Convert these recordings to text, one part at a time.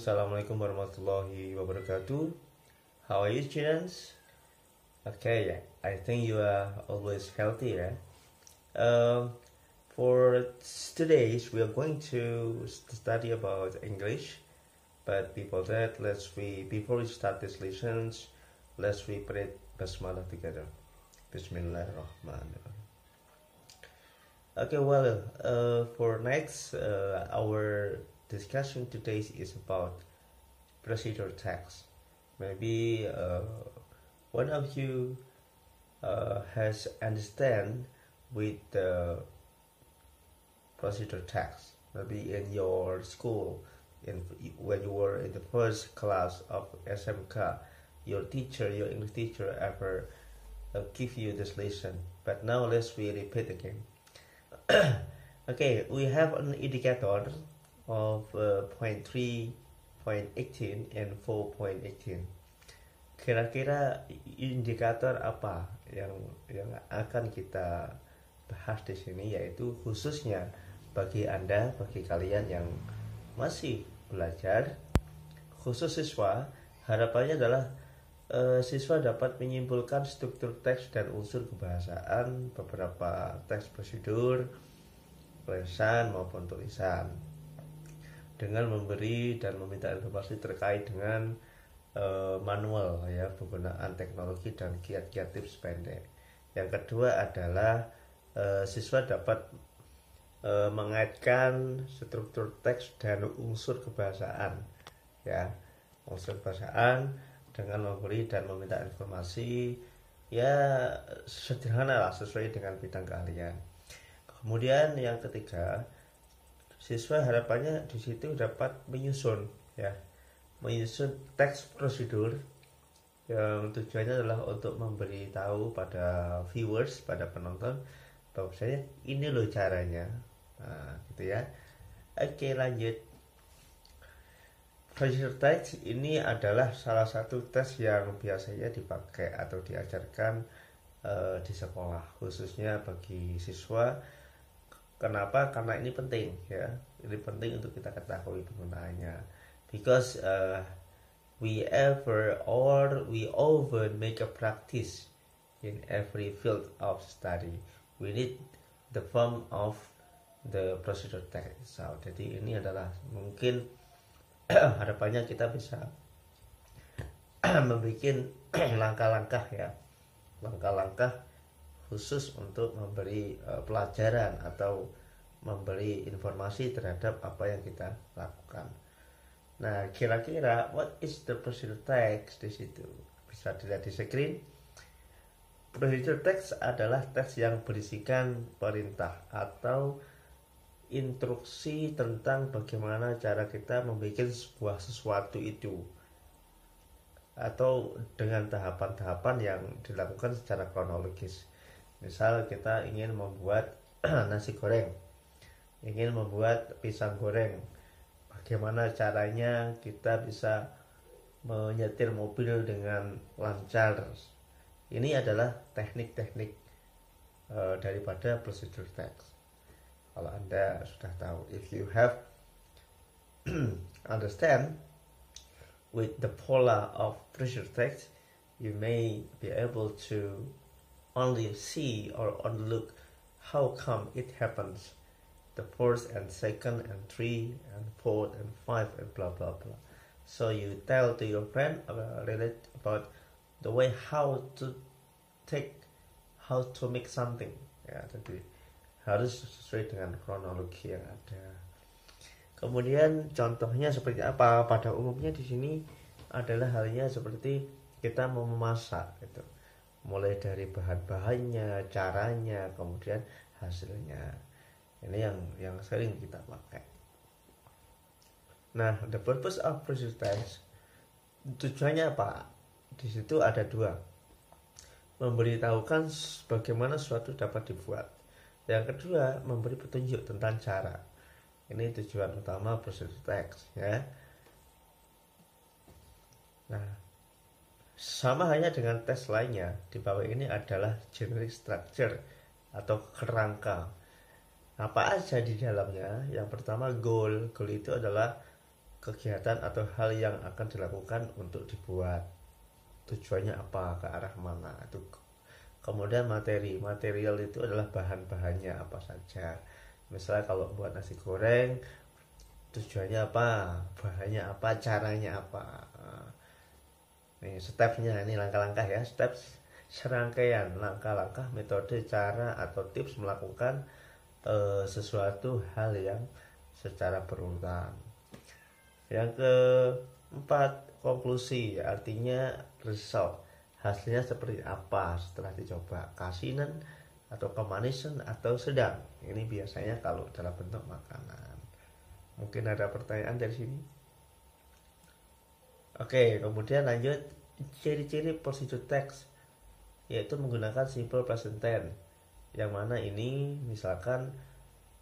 Assalamualaikum warahmatullahi wabarakatuh. How are you, students? Okay, I think you are always healthy, right? For today, we are going to study about English. But before that, before we start these lessons, let's pray Basmalah together. Bismillahirrahmanirrahim. Okay, for next, our discussion today is about procedure text. Maybe one of you has understand with the procedure text. Maybe in your school, when you were in the first class of SMK, your English teacher ever give you this lesson. But now let's repeat again. Okay, we have an indicator of point 3.18 and 4.18. Kira-kira indikator apa yang akan kita bahas di sini, yaitu khususnya bagi kalian yang masih belajar, khusus siswa, harapannya adalah siswa dapat menyimpulkan struktur teks dan unsur kebahasaan beberapa teks prosedur, lesan maupun tulisan, dengan memberi dan meminta informasi terkait dengan manual, ya, penggunaan teknologi dan kiat-kiat tips pendek. Yang kedua adalah siswa dapat mengaitkan struktur teks dan unsur kebahasaan, ya, unsur kebahasaan dengan memberi dan meminta informasi, ya, sederhana lah, sesuai dengan bidang keahlian. Kemudian yang ketiga, siswa harapannya di situ dapat menyusun teks prosedur yang tujuannya adalah untuk memberitahu pada viewers, pada penonton, bahwasanya ini loh caranya. Nah, gitu ya. Oke, lanjut. Procedure text ini adalah salah satu tes yang biasanya dipakai atau diajarkan di sekolah, khususnya bagi siswa. Kenapa? Karena ini penting, ya. Ini penting untuk kita ketahui penggunaannya. Because we often make a practice in every field of study. We need the form of the procedure text. So, jadi ini adalah mungkin harapannya kita bisa membuat langkah-langkah, ya, langkah-langkah khusus untuk memberi pelajaran atau memberi informasi terhadap apa yang kita lakukan. Nah, kira-kira what is the procedure text di situ? Bisa dilihat di screen. Procedure text adalah teks yang berisikan perintah atau instruksi tentang bagaimana cara kita membuat sesuatu itu, atau dengan tahapan-tahapan yang dilakukan secara kronologis. Misal kita ingin membuat nasi goreng, ingin membuat pisang goreng, bagaimana caranya kita bisa menyetir mobil dengan lancar. Ini adalah teknik-teknik daripada procedure text. Kalau Anda sudah tahu, if you have understand with the pola of procedure text, you may be able to only see or only look how come it happens, the first and second and three and fourth and five and blah blah blah. So you tell to your friend relate about the way how to make something, ya. Jadi harus sesuai dengan kronologi yang ada. Kemudian contohnya seperti apa? Pada umumnya di sini adalah halnya seperti kita mau memasak, gitu. Mulai dari bahan-bahannya, caranya, kemudian hasilnya. Ini yang sering kita pakai. Nah, the purpose of procedure text, tujuannya apa? Di situ ada dua. Memberitahukan bagaimana suatu dapat dibuat. Yang kedua, memberi petunjuk tentang cara. Ini tujuan utama procedure text, ya. Nah, sama hanya dengan tes lainnya, di bawah ini adalah generic structure atau kerangka. Apa aja di dalamnya? Yang pertama, goal. Goal itu adalah kegiatan atau hal yang akan dilakukan untuk dibuat, tujuannya apa, ke arah mana itu. Kemudian material itu adalah bahan-bahannya apa saja. Misalnya kalau buat nasi goreng, tujuannya apa, bahannya apa, caranya apa. Nih stepnya, ini langkah-langkah ya, step serangkaian langkah-langkah, metode, cara atau tips melakukan sesuatu hal yang secara berurutan. Yang keempat, konklusi, artinya result, hasilnya seperti apa setelah dicoba, kasinan atau kemanisan atau sedang. Ini biasanya kalau dalam bentuk makanan. Mungkin ada pertanyaan dari sini. Oke, kemudian lanjut, ciri-ciri positive text, yaitu menggunakan simple present tense, yang mana ini misalkan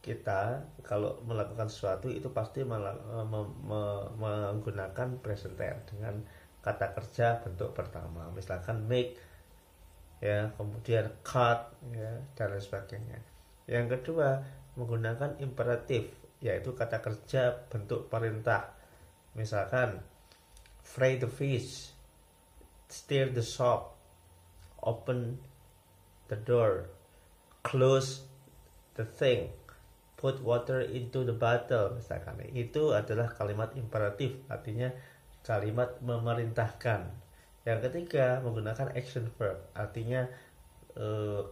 kita kalau melakukan sesuatu itu pasti menggunakan present tense dengan kata kerja bentuk pertama, misalkan make ya, kemudian cut ya, dan lain sebagainya. Yang kedua, menggunakan imperatif, yaitu kata kerja bentuk perintah, misalkan fry the fish, stir the shop, open the door, close the thing, put water into the bottle, misalkan. Itu adalah kalimat imperatif, artinya kalimat memerintahkan. Yang ketiga, menggunakan action verb, artinya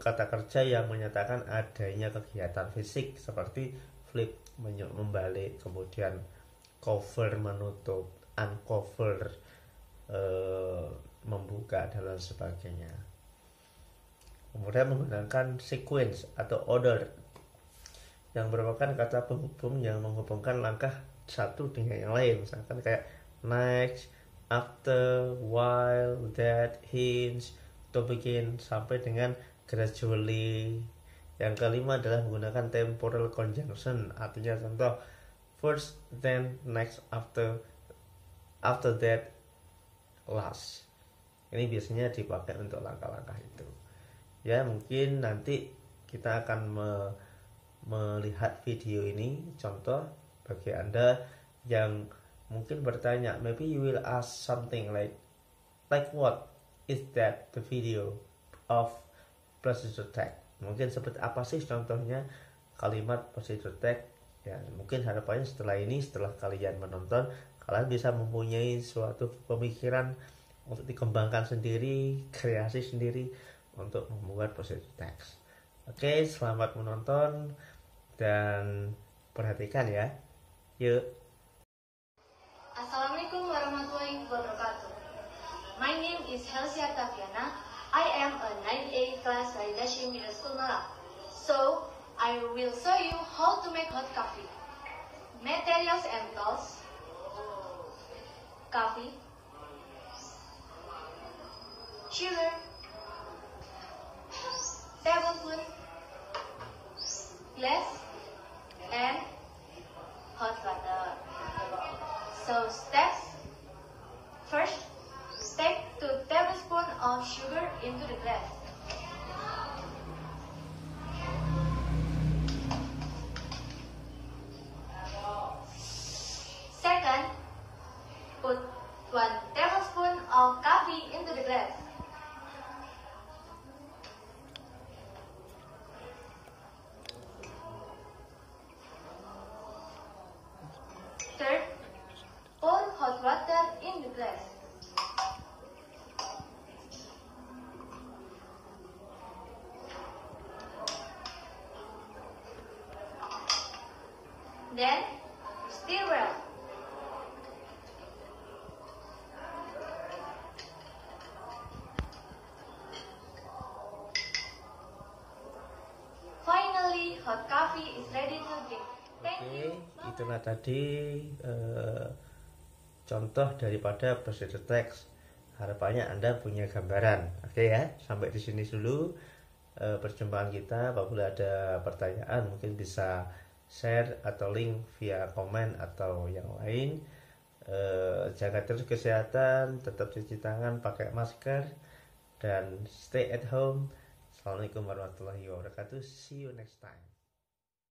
kata kerja yang menyatakan adanya kegiatan fisik, seperti flip, membalik, kemudian cover, menutup, uncover, membuka, dan lain sebagainya. Kemudian menggunakan sequence atau order, yang merupakan kata penghubung yang menghubungkan langkah satu dengan yang lain, misalkan kayak next, after, while, that, hinge, to begin, sampai dengan gradually. Yang kelima adalah menggunakan temporal conjunction, artinya contoh first, then, next, after that, last. Ini biasanya dipakai untuk langkah-langkah itu. Ya, mungkin nanti kita akan melihat video ini contoh bagi Anda yang mungkin bertanya, maybe you will ask something like what is that the video of positive text. Mungkin seperti apa sih contohnya kalimat positive text. Ya, mungkin harapannya setelah kalian menonton, kalian bisa mempunyai suatu pemikiran untuk dikembangkan sendiri, kreasi sendiri untuk membuat positive text. Oke, selamat menonton dan perhatikan ya. Yuk. Assalamualaikum warahmatullahi wabarakatuh. My name is Helsia Taviana. I am a 9A class validation middle school Malang. So, I will show you how to make hot coffee. Materials and tools: coffee, sugar, tablespoon, glass, and hot water. So steps: first, take 2 tablespoons of sugar into the glass. Second, put 1 tablespoon of coffee into the glass. Third, pour hot water in the glass. Then, stir well. Finally, hot coffee is ready to drink. Oke, itulah tadi contoh daripada positive text. Harapannya Anda punya gambaran. Oke ya, sampai di sini dulu perjumpaan kita. Apabila ada pertanyaan mungkin bisa share atau link via komen atau yang lain. Jaga terus kesehatan, tetap cuci tangan, pakai masker, dan stay at home. Assalamualaikum warahmatullahi wabarakatuh. See you next time.